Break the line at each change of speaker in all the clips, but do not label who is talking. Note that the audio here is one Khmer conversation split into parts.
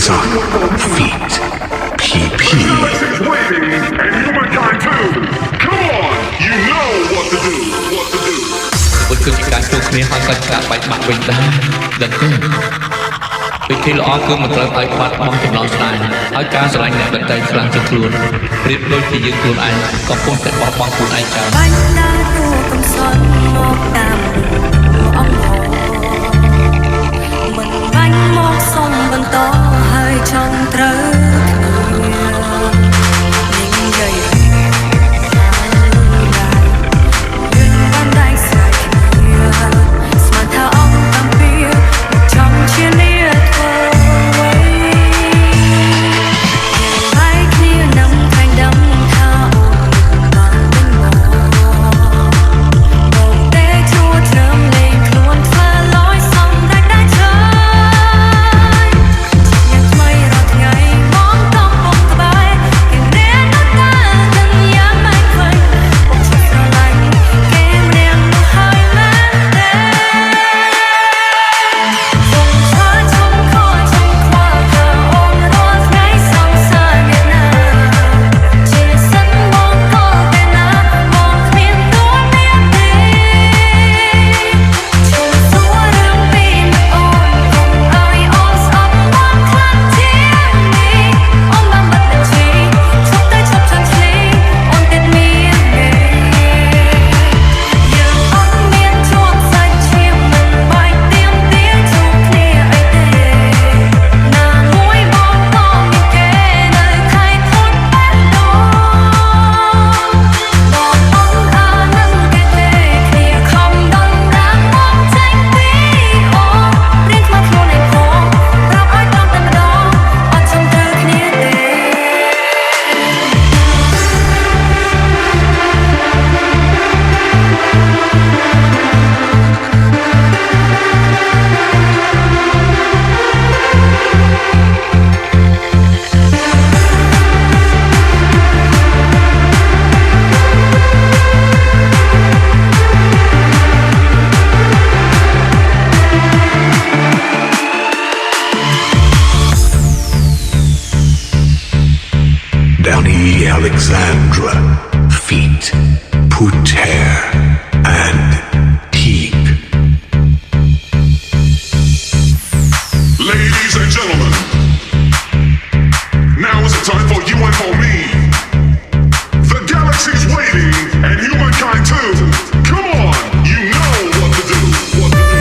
Sock, Feet, PP.
Galaxy's waiting, and humankind too. Come on, you know what to do, what to do.
ពួកគឺជាការជួបគ្នាហើយក៏ចាក់បែកបាក់វិញដែរដឹងទេពិធីល្អគឺមិនត្រូវឲ្យបាត់បង់ចំណងស្នេហ៍ហើយការស្រឡាញ់អ្នកដទៃខ្លាំងជាងខ្លួនប្រៀបដូចជាយើងខ្លួនឯងកំពុងតែបោះបង់ខ្លួនឯងចោល
បាញ់ដើរទូកំសត់មកតាមអង្គមិនបាញ់មកសុំបន្តហើយចង់ត្រូវគ្នានិយាយបានតែស្អាតគ្នាស្មានថាអង្គតាមពីចង់ជានេះធ្វើអ្វីហើយគ្នានឹងខាងដឹងថាអូនបានវិញមកតែជួត្រឹមលេងខ្លួនធ្វើលយសំដាច់ដែរtrờiយ៉ាងថ្មីរាល់ថ្ងៃមកកំពុងក្បែរគេរៀននៅតែនឹងយ៉ាងមិនឃើញបងឆ្លស្រឡាញ់គេរៀននោះហើយមែនទេបងឆ្លើយឈុំខោឈុំខ្វល់ថាអូនរាល់ថ្ងៃសង្សារមានណាជាសិនបងក៏តែណាបងគ្មានទួនាងទេឈុំសួររឿងពីនឹងអូនកុំឲ្យអូនស្អប់បងខ្លាំងជាងនេះអូនបានបិទបញ្ជីឈប់ទៅឈប់ចាំឆ្លៀងអូនទៀតមានទេយើងអត់មានជួបសាច់ឈាមមិនបាច់ទៀមទាជួបគ្នាអីទេណាមួយបងក៏មានគេនៅខែខុនបែបដូងបងអត់អានឹងគេទេគ្នាខំដល់រាំមកចេញពីអូរៀងខ្មៅខ្លួនឯងផងប្រាប់ឲ្យតាមតែម្ដងអត់ចង់ត្រូវគ្នាទេ
Downey Alexandra, Feet, Puter, and Teague.
Ladies and gentlemen, now is the time for you and for me. The galaxy's waiting, and humankind too. Come on, you know what to do, what to do.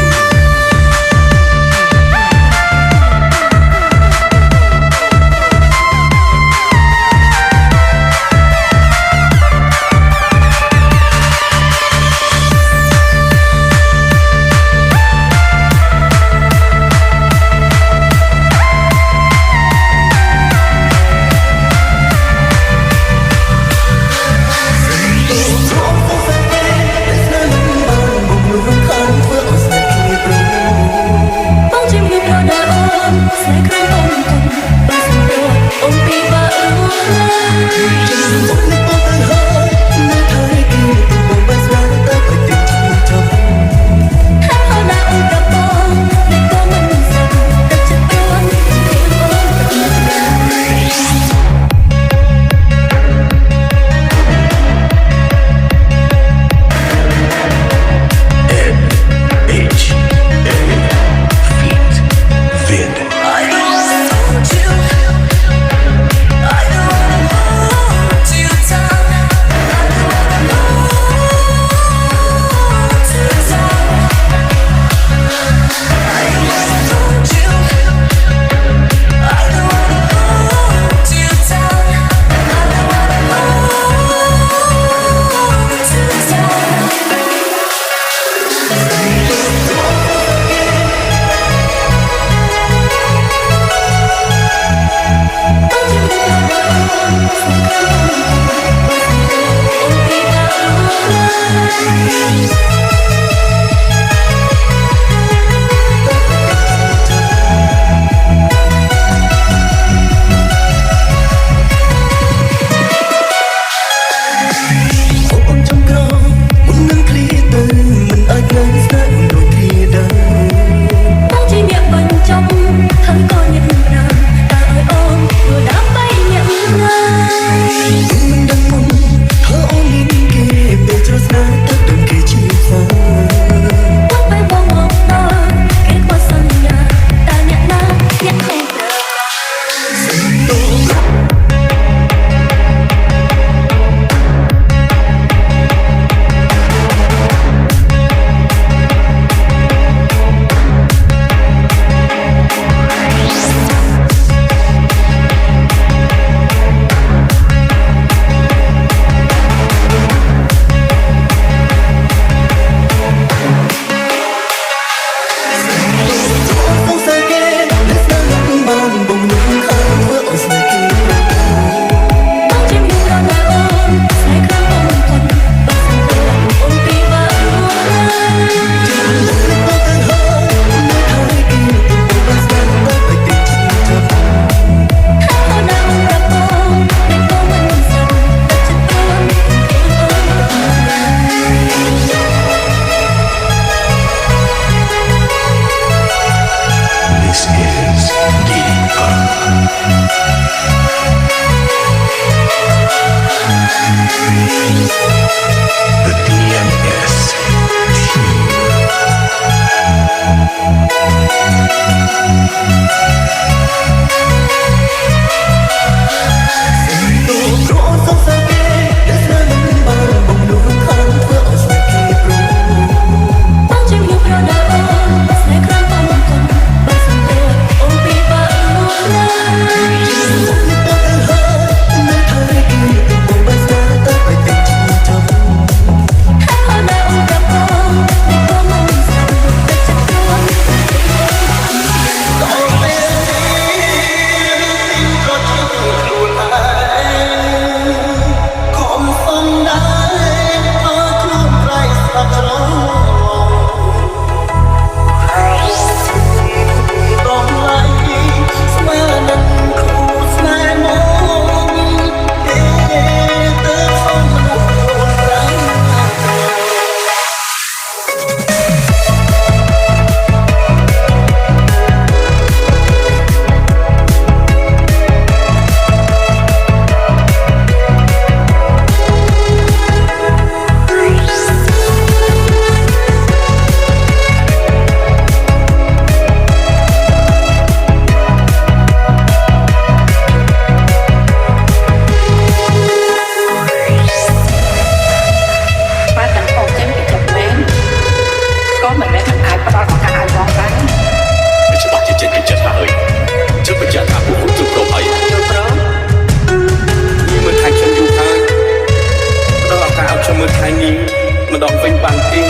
ម្ដងវិញបានទេ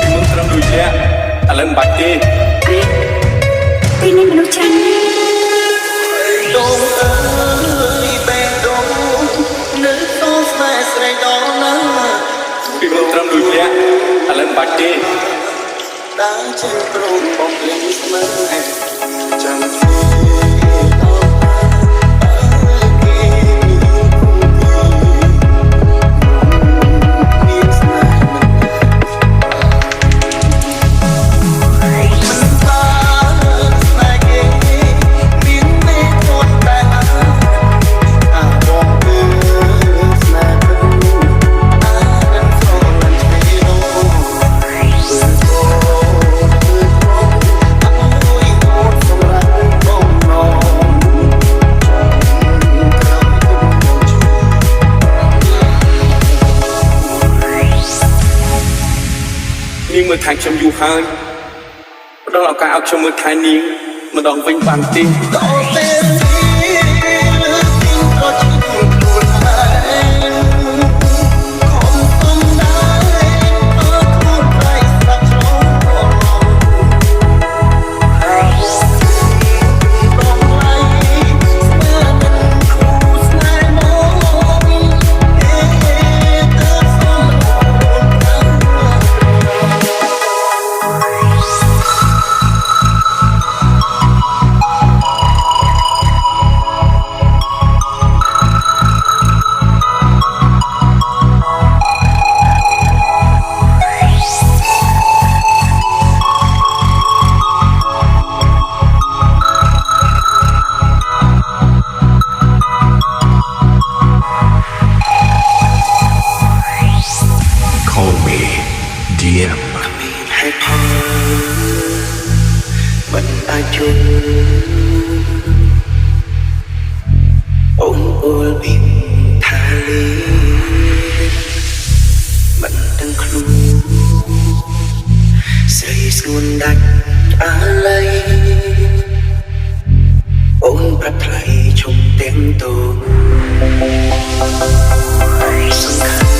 ពីមុនត្រឹមដូចលាក់ឥឡូវមិនបាច់ទេ
ទីនេះមនុស្សច្រើនណាស់
ដងអើយបេះដូងនៅសូស្នេហ៍ស្រីដល់ណាពីមុនត្រឹមដូចលាក់ឥឡូវមិនបាច់ទេដើរចេញព្រមបំភ្លេចស្មើចាំនាងមើលថែខ្ញុំយូរហើយផ្ដល់ឱកាសឲ្យខ្ញុំមើលថែនាងម្ដងវិញបានទេដល់ពេលនេះក៏ជឿខ្លួនហើយខំសំដែរអើខ្លួនប្រៃស្ដាប់ឆ្លងហើយបងឡៃស្មើនឹងគូស្នេហ៍មកទៅសុំ
Call me DM.
ให้พอมันอายุអូនអូលពីថាលីមិនដឹងខ្លួនស្រីស្ងួនដាច់អាឡ័យអូនប្រថ្លៃឈុំទាំងតូនសំខាន់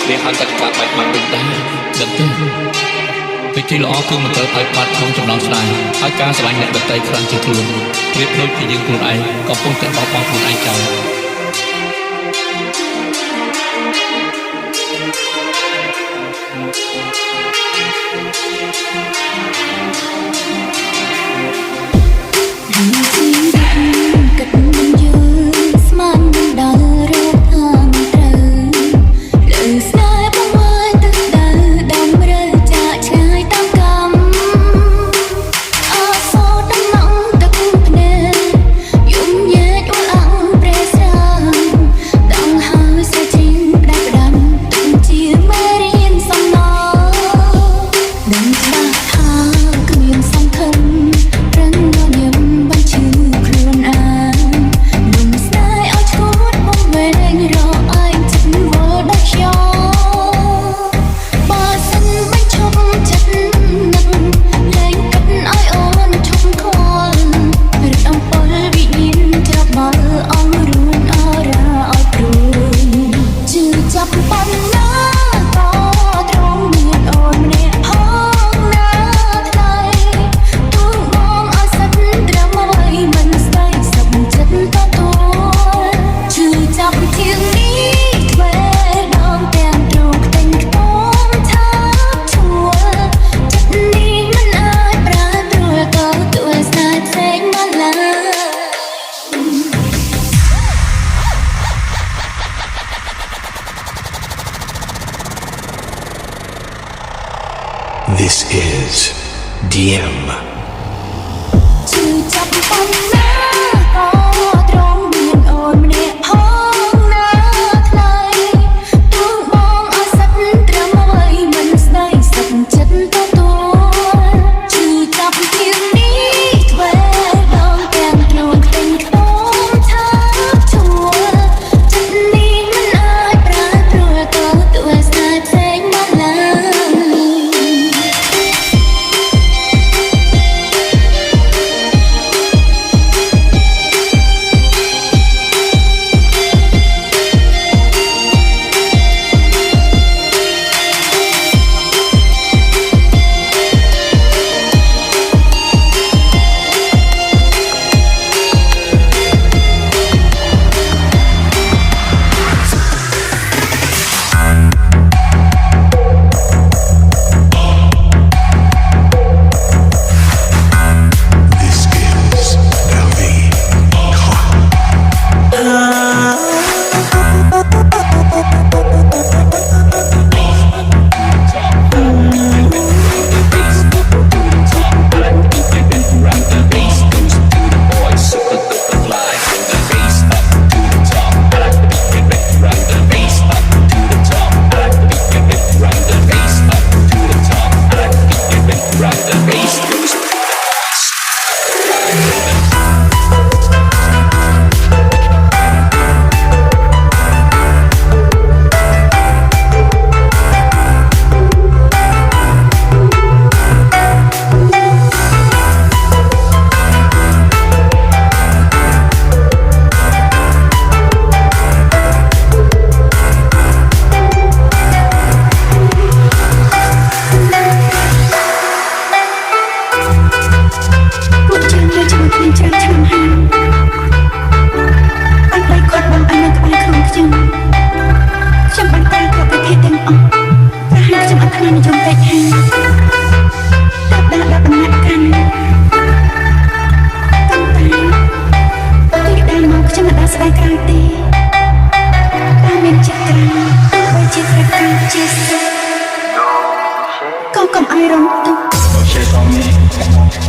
គ្នាហើយតែក្បាច់បាច់បាច់វិញដែរដឹងទេពេលគេ ធីល្អគឺមិនត្រូវឲ្យបាត់ក្នុងចំណងស្នេហ៍ហើយការស្រឡាញ់អ្នកដទៃខ្លាំងជាងខ្លួនប្រៀបដូចជាយើងខ្លួនឯងកំពុងតែបោះបង់ខ្លួនឯងចោល
This is DM.
ชื่อจับปันนะก็ตรงเบียนอ่อนเรียกพ้องนะใครต้องมองอาสักตรำไว้มันได้สักจัดตัวชื่อจับเพียงนี้แหวกดองแก้มกลวงเต็งของทับชัวจัดนี้มันอายปราดรัวก็ตัวสายเพลงมาลา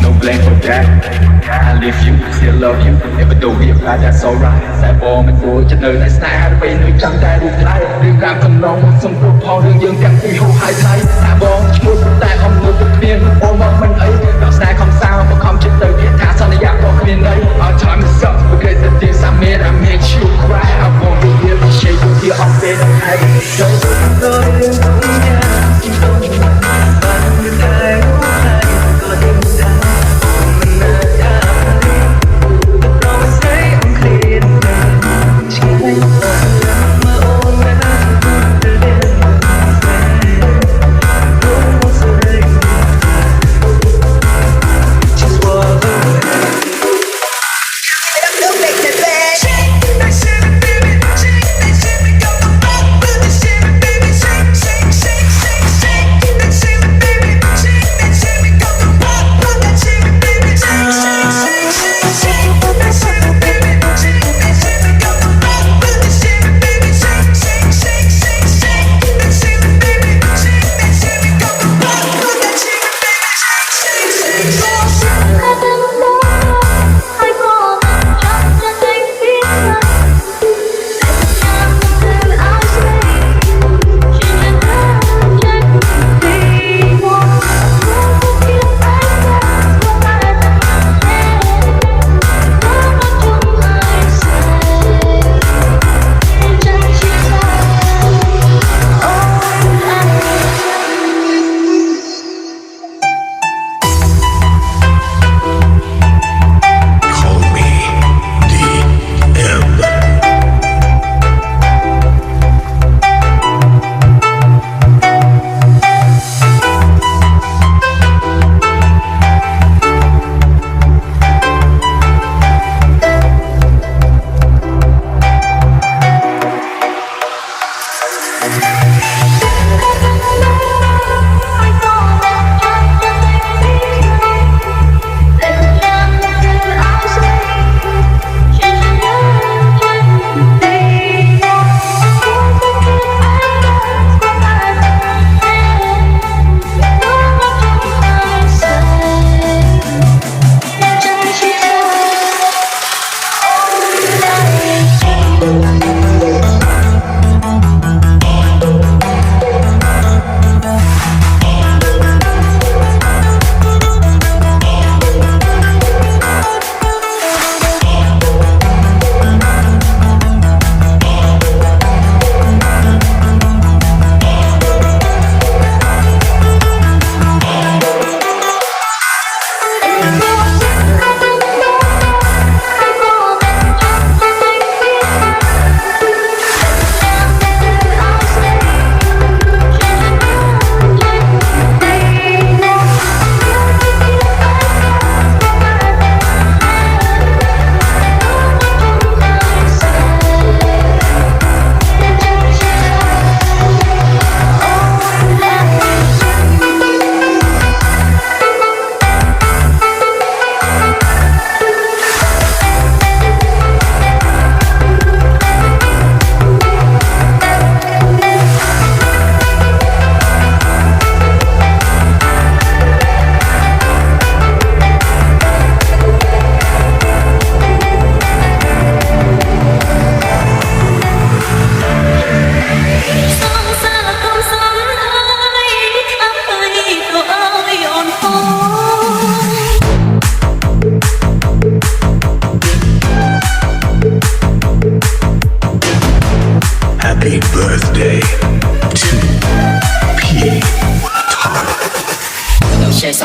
No blame for that. I live you, still love you. Never do it, that's alright. តែបងមិនគួរចិត្តនៅតែស្នេហ៍ពេលនៅចាំតែរូបថ្លៃរឿងរ៉ាវកំឡុងសំពុះផងរឿងយើងទាំងពីរហូរហើយថ្លៃថាបងឈ្មោះតែអំនួតទៅគ្មានបងមកមិនអីដល់ស្នេហ៍ខំសាវមកខំចិត្តទៅគេថាសន្យាបងគ្មានន័យ All time is up because the things I made I make you cry I want to hear the shade you hear up there I don't know you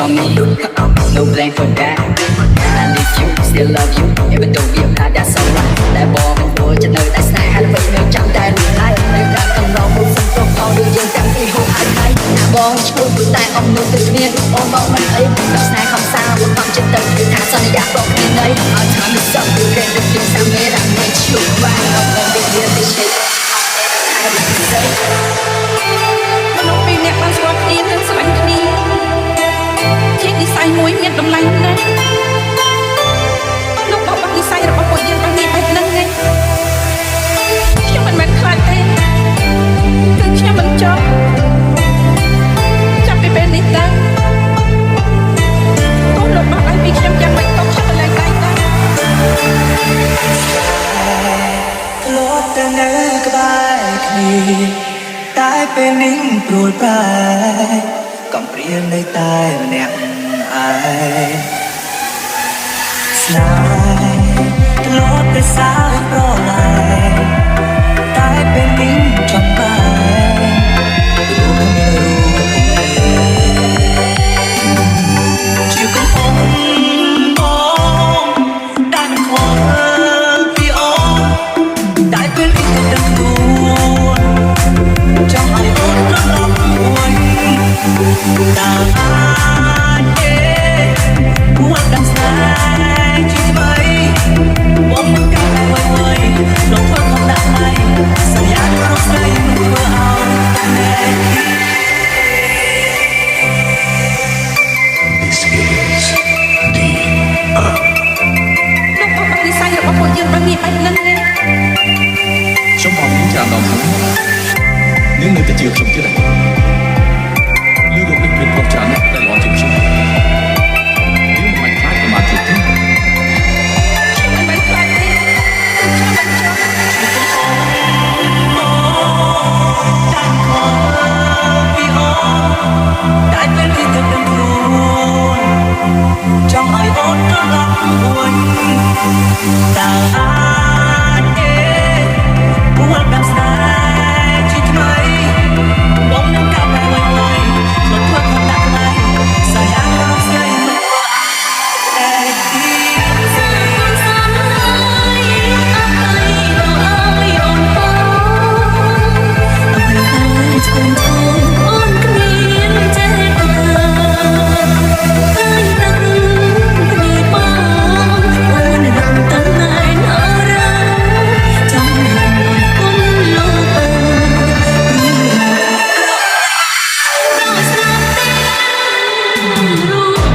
on me. No blame for that. I live you, still love you. Even though we apart, that's alright. តែបងមិនគួរจะនៅតែស្នេហ៍ហើយពេលនៅចាំតែលួចឡាយនៅតាមកំឡុងមុខសំទុះផងដូចយើងតាំងពីហូរហើយហើយណាបងឈ្មោះព្រោះតែអំនួតទៅគ្នាអូនបងមិនអីដល់ស្នេហ៍ខំសាមកកំចិត្តទៅគឺថាសន្យាប្រកគ្នានៃឲ្យថាមិនសឹកគឺគេទៅពីសាមេរ៉ាមិនឈប់បានអត់ទៅវាទៅឆេះមនុស្សពីរនាក់បានស្គាល់គ្នានិងស្រឡាញ់គ្នាជានិស្ស័យមួយមានតម្លៃណាស់លោកบอกនិស្ស័យរបស់ពួកយើងបាននេះបែបហ្នឹងឯងខ្ញុំមិនមែនខ្លាចទេគឺខ្ញុំមិនចង់ចាប់ពីពេលនេះតើកូនលោកบอกឲ្យពីខ្ញុំយ៉ាងម៉េចក៏ខ្ញុំមិនលែងដៃដែរ
លោតតែនៅក្បែរគ្នាតែពេលនេះព្រួយប្រែកំព្រានៅតែម្នាក់ឯងស្នេហ៍លោតតែសើចប្រឡាយតែពេលនេះចំបាយរូបគ្នាជាកំពុងបងតែមិនខ្វល់ពីអូនតែពេលនេះទៅដឹងខ្លួនចង់ឲ្យអូនត្រឡប់វិញតើអាចទេមកដល់ស្នេហ៍ជាថ្មីបងមិនកាត់អ្វីលោកធ្វើខំដាក់ណៃសន្យារកស្រីមិនធ្វើឲ្យតែ
This is DM
លោកบอกនិស្ស័យរបស់ពួកយើងបាននេះបែបហ្នឹងឯង
ខ្ញុំបងមានច្រើនដងហើយនាងនៅតែជឿខ្ញុំទៀតហើយលើលោកនេះមានគ្រប់ច្រើនណាស់ដែលល្អជាងខ្ញុំនាងមិនខ្លាចប្រមាថទៀតទេ
ខ្ញុំមិនខ្លាចទេខ្ញុំមិនចង់
តែពេលនេះទៅដឹងខ្លួនចង់ឲ្យអូនត្រឡប់វិញតើអាចទេមកដល់ស្នេហ៍ជាថ្មីបងនឹងកាប់តែអ្វីខ្លួនធ្វើខំដាក់ថ្លៃសន្យារកស្រីមិនធ្វើតែទី
សានសានហើយអត់ឲ្យអូនបងអត់ឲ្យឈុំឈុំអូនគ្មានចេះអើហើយទឹកគ្នាបងអូនរំតណែនអរចង់នឹងគុំលោកអើ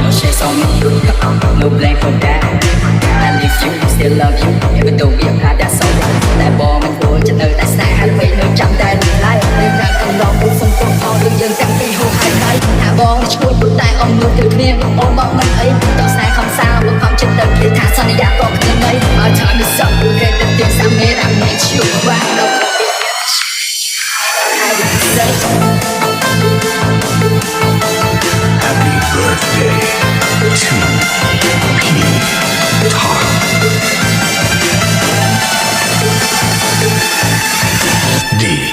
No shades on me, no blame for that. I live you, still love you. Even though we apart, that's alright. តែបងមិនគួរจะនៅតែស្នេហ៍ហើយពេលនៅចាំតែលួចឡាយនៅតាមកំឡុងមុខសំទុះផងដូចយើងតាំងពីហូរហើយហើយថាបងឈ្មោះព្រោះតែអំនួតទៅគ្នាអូនបងមិនអីដល់ស្នេហ៍ខំសាមកកំចិត្តទៅគេថាសន្យាក៏គ្នានៃឲ្យថាមិនសឹកព្រោះគេទៅទីសាមេរ៉ាមិនឈប់បានដល់
Happy birthday to P-Talk. DM.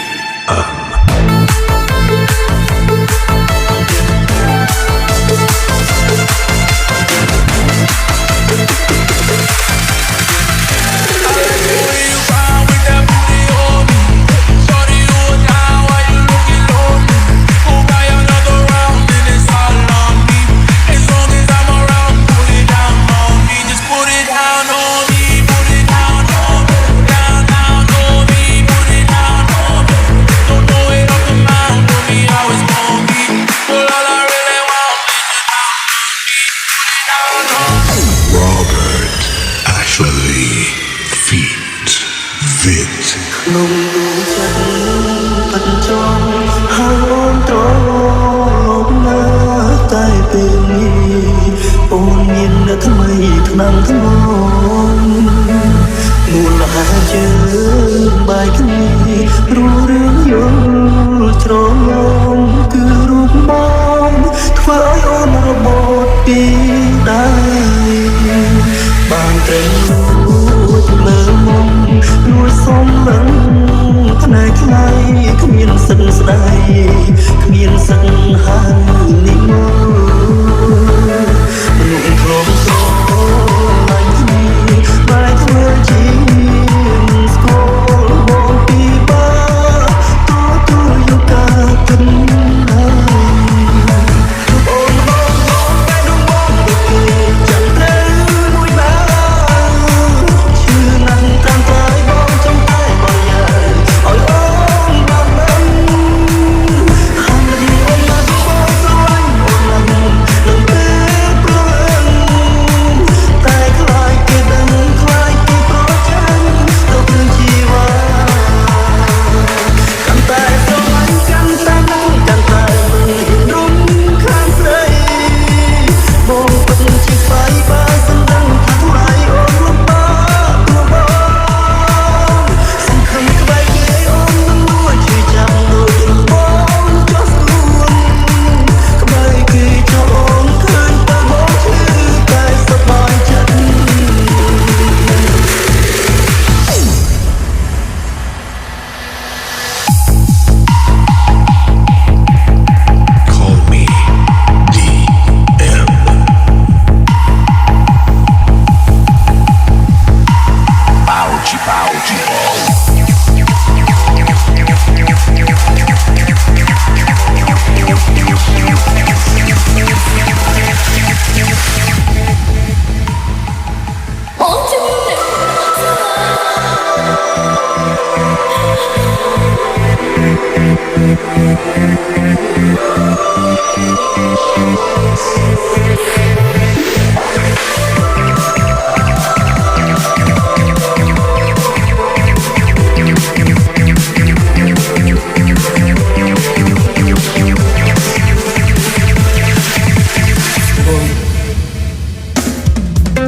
Robert Ashley feat. Vid.
នំដួងចិត្តបិទចងហើយអូនត្រឡប់មកតែពេលនេះអូនមាននៅថ្មីថ្នាំថ្នមមូលហេតុជើងបាយគ្នាรู้เรื่องយល់ច្រឡំគឺរូបបងធ្វើឲ្យអូនរបត់ពីដៃបានត្រឹមលួចមើលមកលួចសំឡឹងផ្នែកខ្លៃគ្មានសិនស្ដីគ្មានសិនហើយនេះមក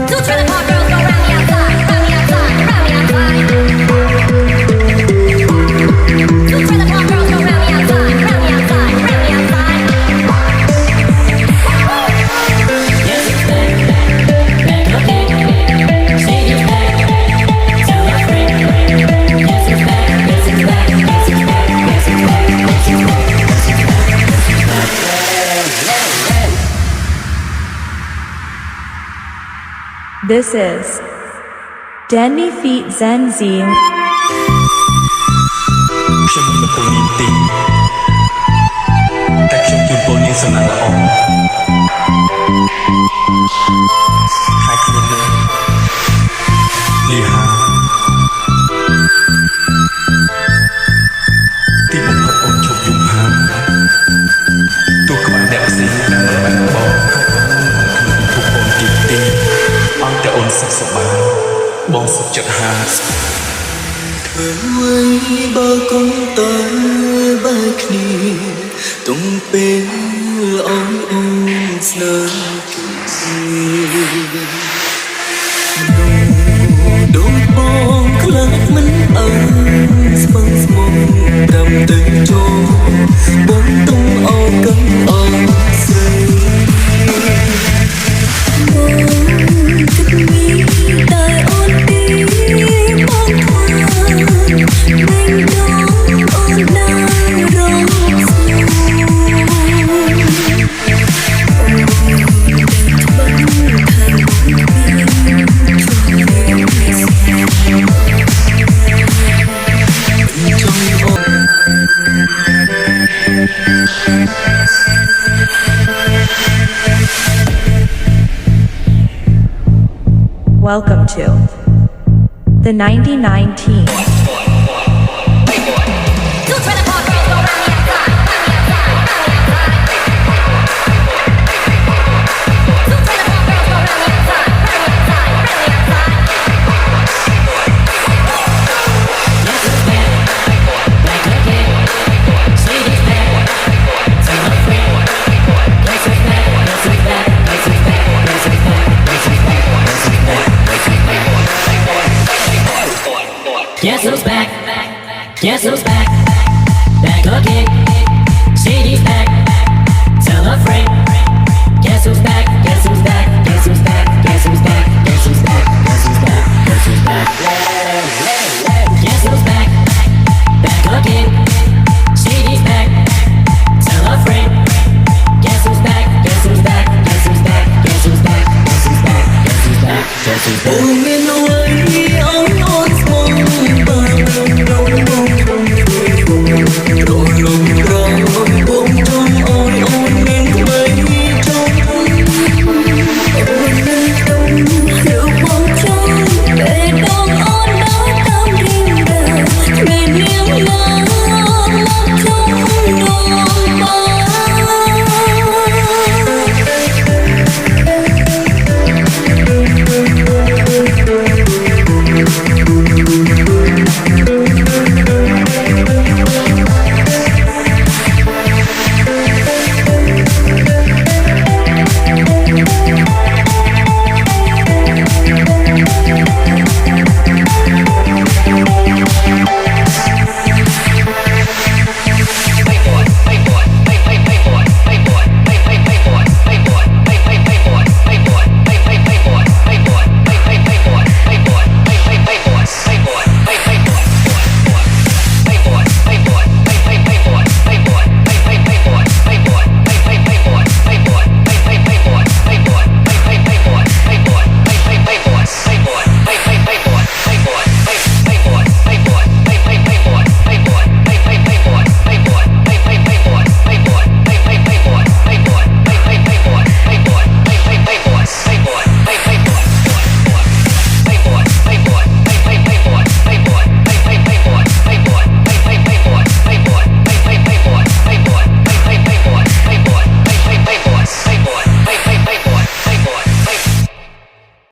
Two trailer park girls go round me outside, round me outside, round me outside. Two trailer park girls go round me outside, round me outside, round me outside. Yes, it's back, back again. Say it's back, tell my friend. Yes, it's back, yes, it's back, yes, it's back, yes, it's back, yes, it's back, yes, it's back, yes, it's back.
This is Danny Feet Zenzine.
ខ្ញុំមិនពូនាងទេតែខ្ញុំជូនពរនាងសំណាងល្អហើយខ្ញុំនេះហាទីបំផុតអូនជប់យំហាទោះក្បាលអ្នកផ្សេងដែលបានបងហើយអូនមិនខ្លួនពុកអូនទៀតទេអត់តែអូនសុខសប្បាយបងសុខចិត្តហា
ធ្វើអ្វីបើកុំតើបែកគ្នាទុំពេលអូនស្នេហ៍ដូចបងខ្លាចមិនអើស្ពឹងស្មុំត្រឹមទៅចូលបងទុំអោកំអោស្រីបងគិតមានតែអូនទីបងខ្វល់មិនដល់អូនណារង
Welcome to the 99 team.
Two trailer park girls go round me outside, round me outside, round me outside. Two trailer park girls go round me outside, round me outside, round me outside. Yes, it's back, back again. Say it's back, tell my friend. Yes, it's back, yes, it's back, yes, it's back, yes, it's back, yes, it's back, yes, it's back, yes, it's back. Yes, it was back. Yes, it was back. Back again.